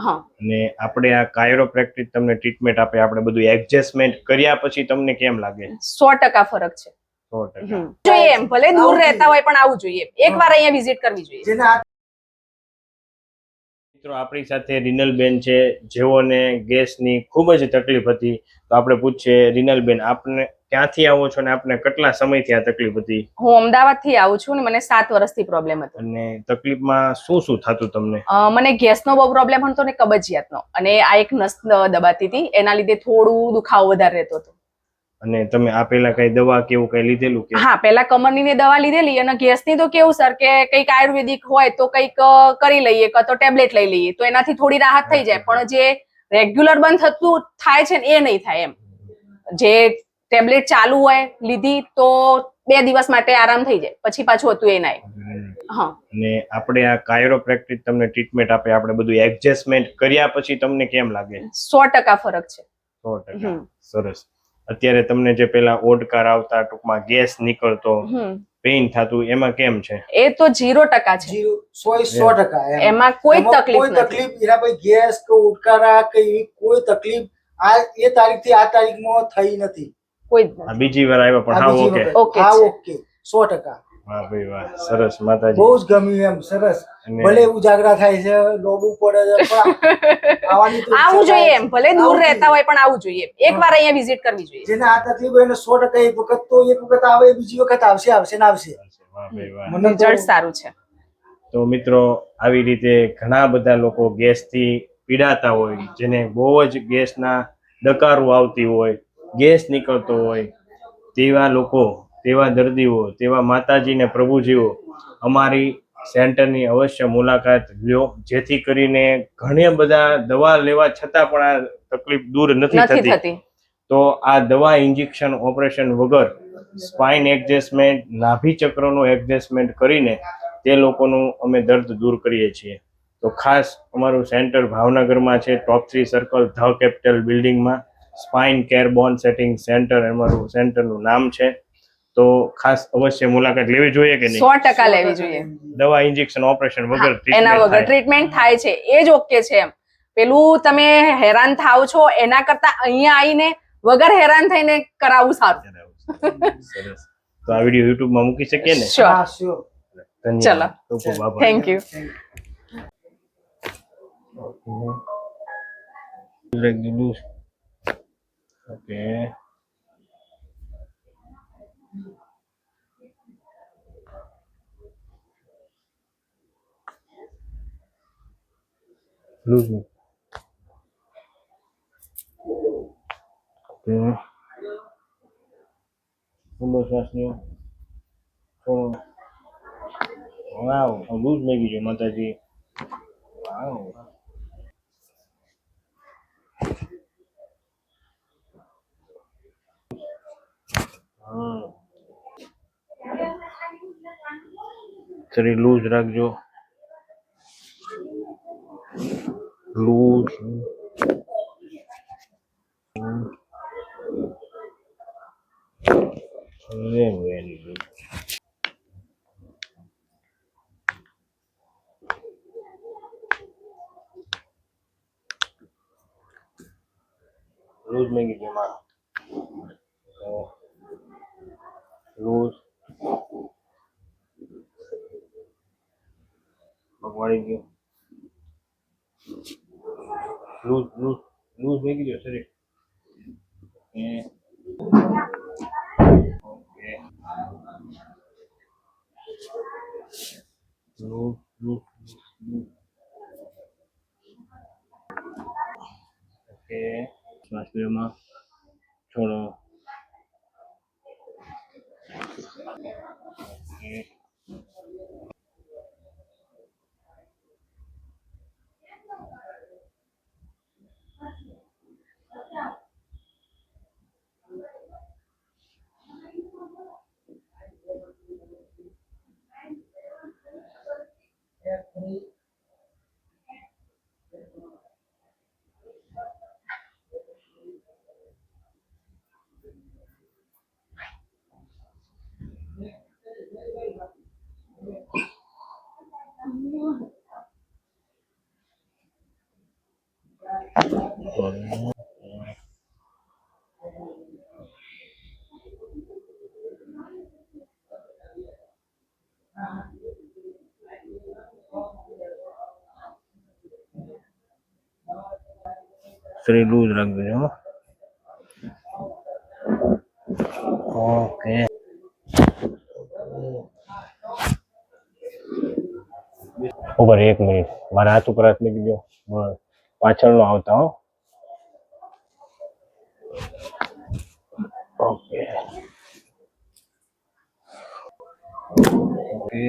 હા અને આપણે આ કાયરોપ્રેક્ટિક તમને ટ્રીટમેન્ટ આપે, આપણે બધું એડજસ્ટમેન્ટ કર્યા પછી તમને કેમ લાગે? 100% ફરક છે. 100%. જોઈએ એમ ભલે દૂર રહેતા હોય પણ આવું જોઈએ, એકવાર અહીંયા વિઝિટ કરવી જોઈએ. મિત્રો આપણી સાથે રીનલબેન છે, જેઓને ગેસની ખૂબ જ તકલીફ હતી. તો આપણે પૂછીએ, રીનલબેન આપને ક્યાંથી આવો છો અને આપને કેટલા સમયથી આ તકલીફ હતી? હું અમદાવાદ થી આવું છું ને મને 7 વર્ષથી પ્રોબ્લેમ હતો. અને તકલીફમાં શું શું થતું તમને? મને ગેસનો બહુ પ્રોબ્લેમ હતો ને કબજિયાતનો, અને આ એક નસ દબાતી હતી, એના લીધે થોડું દુખાવો વધારે રહેતો હતો. અને તમે આ પહેલા કઈ દવા કે એવું કઈ લીધેલું કે? હા, પહેલા કમરની દવા લીધેલી, અને ગેસની તો કેવું સર કે કંઈક આયુર્વેદિક હોય તો કંઈક કરી લઈએ, કાં તો ટેબ્લેટ લઈ લઈએ તો એનાથી થોડી રાહત થઈ જાય, પણ જે રેગ્યુલર બંધ થતું થાય છે ને એ નહીં થાય એમ. જે ટેબ્લેટ ચાલુ હોય લીધી તો 2 દિવસ માટે આરામ થઈ જાય, પછી પાછું હતું એ નહીં. હા, અને આપણે આ કાયરોપ્રેક્ટિક તમને ટ્રીટમેન્ટ આપે, આપણે બધું એડજસ્ટમેન્ટ કર્યા પછી તમને કેમ લાગે? 100% ફરક છે. 100%. સરસ. અત્યારે તમને જે પેલા ઓડકાર આવતા, ટૂંકમાં ગેસ નીકળતો, પેઇન થતું, એમાં કેમ છે? એ તો 0% છે. 100% એમાં કોઈ તકલીફ નથી. એના પછી ગેસ કે ઉડકારા કે એવી કોઈ તકલીફ આ એ તારીખથી આ તારીખમાં થઈ નથી. કોઈ આ બીજી વાર આવ્યો પણ હા ઓકે. ઓકે હા છે. ઓકે 100%. વાહ ભાઈ વાહ, સરસ માતાજી. બહુ જ ગમ્યું એમ, સરસ. ભલે ઉજાગરા થાય છે, લોબુ પડે છે, પણ આવવાની તો આવું જોઈએ એમ ભલે દૂર રહેતા હોય પણ આવું જોઈએ, એકવાર અહીંયા વિઝિટ કરવી જોઈએ. જેને આ તકલીફ હોય એને 100% એક વખત તો એક વખત આવે, બીજી વખત આવશે આવશે ને આવશે. વાહ ભાઈ વાહ. મને તો રિઝલ્ટ સારું છે. તો મિત્રો આવી રીતે ઘણા બધા લોકો ગેસથી પીડાતા હોય, જેને બહુ જ ગેસના ડકારો આવતી હોય, ગેસ નીકળતો હોય, તેવા લોકો, તેવા દર્દીઓ, તેવા માતાજી ને પ્રભુજીઓ અમારી સેન્ટરની અવશ્ય મુલાકાત લ્યો, જેથી કરીને ઘણા બધા દવા લેવા છતાં પણ આ તકલીફ દૂર નથી થતી. તો આ દવા, ઇન્જેક્શન, ઓપરેશન વગર સ્પાઇન એડજસ્ટમેન્ટ, નાભી ચક્રનું એડજસ્ટમેન્ટ કરીને તે લોકોનું અમે દર્દ દૂર કરીએ છીએ. તો ખાસ અમારું સેન્ટર ભાવનગરમાં છે, ટોપ 3 સર્કલ, ધ કેપિટલ બિલ્ડિંગમાં. Spine care bone setting centre અમારું સેન્ટરનું નામ છે. તો ખાસ અવશ્ય મુલાકાત લેવી જોઈએ કે નહીં? 100% લેવી જોઈએ. દવા, ઇન્જેક્શન, ઓપરેશન વગર એના વગર ટ્રીટમેન્ટ થાય છે એ જ ઓકે છે એમ. પેલું તમે હેરાન થાવ છો એના કરતા અહીંયા આવીને વગર હેરાન થઈને કરાવવું સારું. સરસ. તો આ વિડીયો YouTube માં મૂકી શકીએ ને? હા શ્યોર. ધન્યવાદ. ખૂબ ખૂબ આભાર. Thank you. Okay. Loose okay. ઊંડો શ્વાસ લ્યો. થોડો. વાવ, લૂઝ લાગી ગયો માતાજી. વાવ. શરીર લૂઝ રાખજો. લૂઝ. Very good. લૂઝ મેગી જેમાં લૂઝ પકવાડી ગયો. લૂઝ લૂઝ લૂઝ મેગી ગયો શરીર. Okay. Loose loose loose. Okay. શ્વાસ લેવામાં છોડો. ઓકે. શ્રી દૂધ રાખજો. ઓકે. ઉપર 1 મિનિટ મારા હાથ ઉપર હાથ મૂકી દો. પાછળનો આવતા હો. Okay okay.